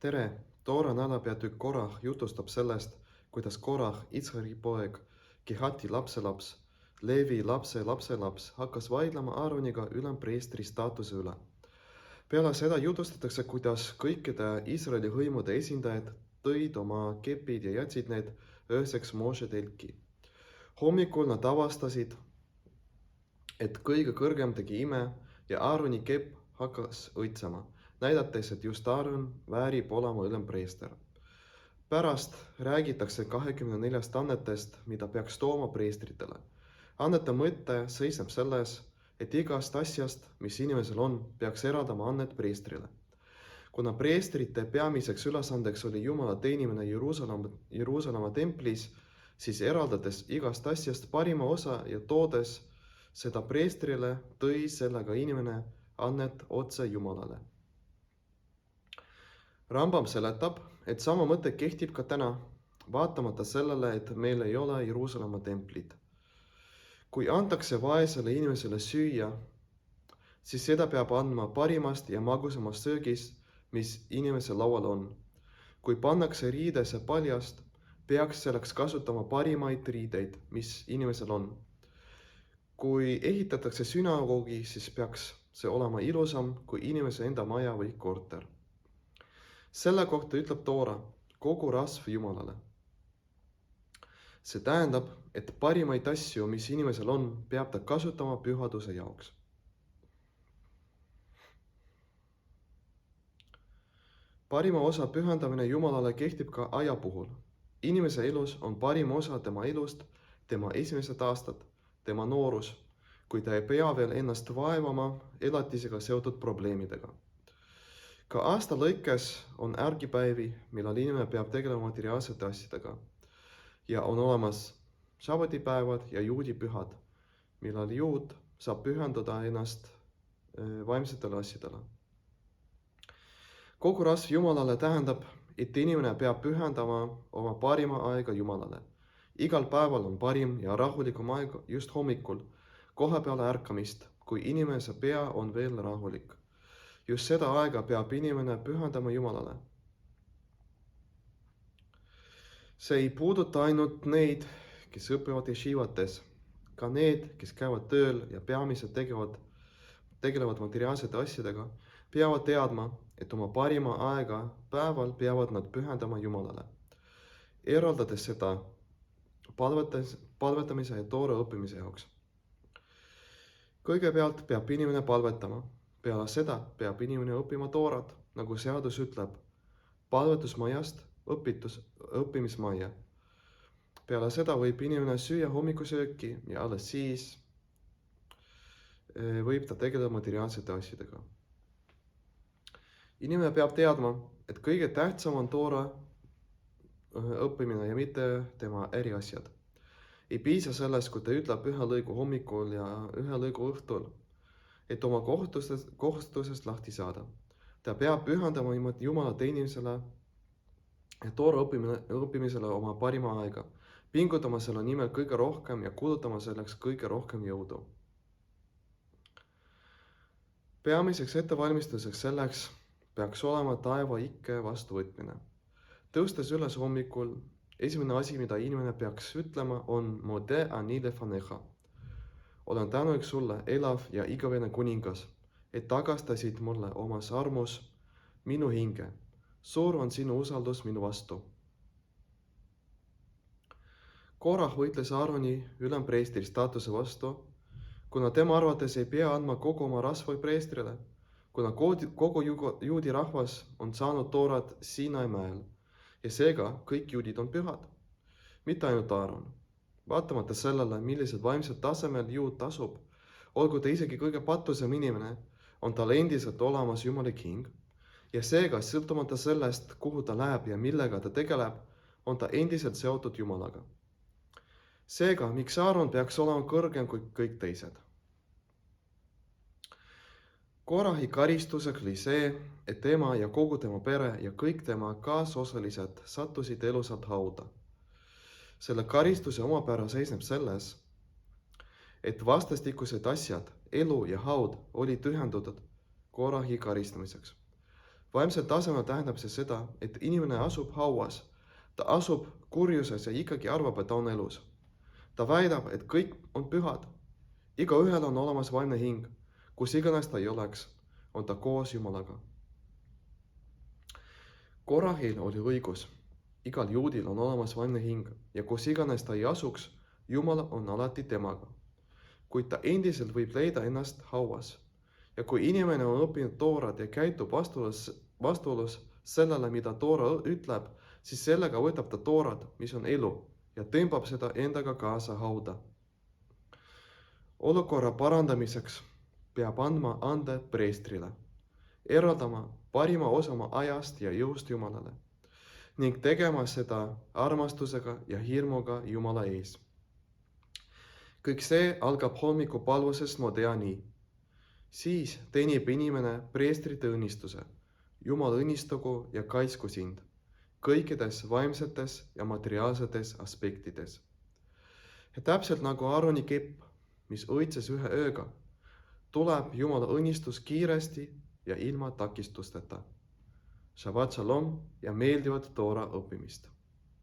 Tere! Toora nädalapeatükk Korah jutustab sellest, kuidas Korah, Itsari poeg, Kehati lapselaps, Leevi lapselaps hakkas vaidlema Aaroniga ülempreestri staatuse üle. Peale seda jutustatakse, kuidas kõikide Iisraeli hõimude esindajad tõid oma kepid ja jätsid need ööseks Moose telki. Hommikul nad avastasid, et kõige kõrgem tegi ime ja Aaroni kepp hakkas õitsema, näidates, et just Aaron väärib olema ülempreester. Pärast räägitakse 24 annetest, mida peaks tooma preestritele. Annete mõte seisneb selles, et igast asjast, mis inimesel on, peaks eraldama annet preestrile. Kuna preestrite peamiseks ülesandeks oli Jumala teenimine Jeruusalemma templis, siis eraldades igast asjast parima osa ja toodes seda preestrile, tõi sellega inimene annet otse Jumalale. Rambam seletab, et sama mõte kehtib ka täna, vaatamata sellele, et meil ei ole Jeruusalemma templit. Kui antakse vaesele inimesele süüa, siis seda peab andma parimast ja magusamast söögist, mis inimese laual on. Kui pannakse riidesse paljast, peaks selleks kasutama parimaid riideid, mis inimesel on. Kui ehitatakse sünagoogi, siis peaks see olema ilusam kui inimese enda maja või korter. Selle kohta ütleb Toora, kogu rasv Jumalale. See tähendab, et parimaid asju, mis inimesel on, peab ta kasutama pühaduse jaoks. Parima osa pühendamine Jumalale kehtib ka aja puhul. Inimese elus on parim osa tema elust, tema esimesed aastad, tema noorus, kui ta ei pea veel ennast vaevama elatisega seotud probleemidega. Ka aasta lõikes on ärgipäevi, millal inimene peab tegelema materiaalsete asjadega. Ja on olemas sabatipäevad ja juudipühad, millal juud saab pühendada ennast vaimsetele asjadele. Kogu rasv Jumalale tähendab, et inimene peab pühendama oma parima aega Jumalale. Igal päeval on parim ja rahulikum aeg just hommikul, kohe peale ärkamist, kui inimese pea on veel rahulik. Just seda aega peab inimene pühendama Jumalale. See ei puuduta ainult neid, kes õpivad jeshivates, ka need, kes käivad tööl ja peamiselt tegelevad materiaalsete asjadega, peavad teadma, et oma parima aega päeval peavad nad pühendama Jumalale, eraldades seda palvetamise ja Toora õppimise jaoks. Kõigepealt peab inimene palvetama, peale seda peab inimene õppima Toorat, nagu seadus ütleb, palvetusmajast õppimismajja. Peale seda võib inimene süüa hommikusööki ja alles siis võib ta tegeleda materiaalsete asjadega. Inimene peab teadma, et kõige tähtsam on Toora õppimine ja mitte tema äriasjad. Ei piisa sellest, kui ta ütleb ühe lõigu hommikul ja ühe lõigu õhtul, et oma kohustusest lahti saada. Ta peab pühendama Jumala teenimisele ja Toora õppimisele oma parima aega, pingutama selle nimel kõige rohkem ja kulutama selleks kõige rohkem jõudu. Peamiseks ettevalmistuseks selleks peaks olema taeva ikke vastuvõtmine. Tõustes üles hommikul, esimene asi, mida inimene peaks ütlema, on Mode ani lefanecha. Olen tänulik sulle, elav ja igavene kuningas, et tagastasid mulle omas armus minu hinge. Suur on sinu usaldus minu vastu. Korah võitles Aaroni ülempreestri staatuse vastu, kuna tema arvates ei pea andma kogu oma rasva preestrile, kuna kogu juudi rahvas on saanud Toorat Siinai mäel ja seega kõik juudid on pühad, mitte ainult Aaron. Vaatamata sellele, millised vaimsed tasemel juud tasub, olgu ta isegi kõige patusem inimene, on tal endiselt olemas jumalik hing ja seega sõltumata sellest, kuhu ta läheb ja millega ta tegeleb, on ta endiselt seotud Jumalaga. Seega, miks Aaron peaks olema kõrgem kui kõik teised? Korahi karistuseks oli see, et tema ja kogu tema pere ja kõik tema kaasosalised sattusid elusalt hauda. Selle karistuse omapära seisneb selles, et vastastikused asjad, elu ja haud olid ühendatud Korahi karistamiseks. Vaimsel tasemel tähendab see seda, et inimene asub hauas. Ta asub kurjuses ja ikkagi arvab, et ta on elus. Ta väidab, et kõik on pühad. Igaühel on olemas vaimne hing. Kus iganes ta ei oleks, on ta koos Jumalaga. Korahil oli õigus. Igal juudil on olemas vaimne hing ja kus iganes ta ei asuks, Jumal on alati temaga. Kuid ta endiselt võib leida ennast hauas. Ja kui inimene on õppinud toorat ja käitub vastuolus sellele, mida toora ütleb, siis sellega võtab ta toorat, mis on elu, ja tõmbab seda endaga kaasa hauda. Olukorra parandamiseks peab andma ande preestrile, eraldama parima osa oma ajast ja jõust Jumalale ning tegema seda armastusega ja hirmuga Jumala ees. Kõik see algab hommikupalvusest Modea nii. Siis teenib inimene preestrite õnnistuse. Jumal õnnistagu ja kaitsku sind kõikides vaimsetes ja materiaalsetes aspektides. Ja täpselt nagu Aaroni kepp, mis õitses ühe ööga, tuleb Jumala õnnistus kiiresti ja ilma takistusteta. Shabbat shalom ja meeldivat toora õppimist!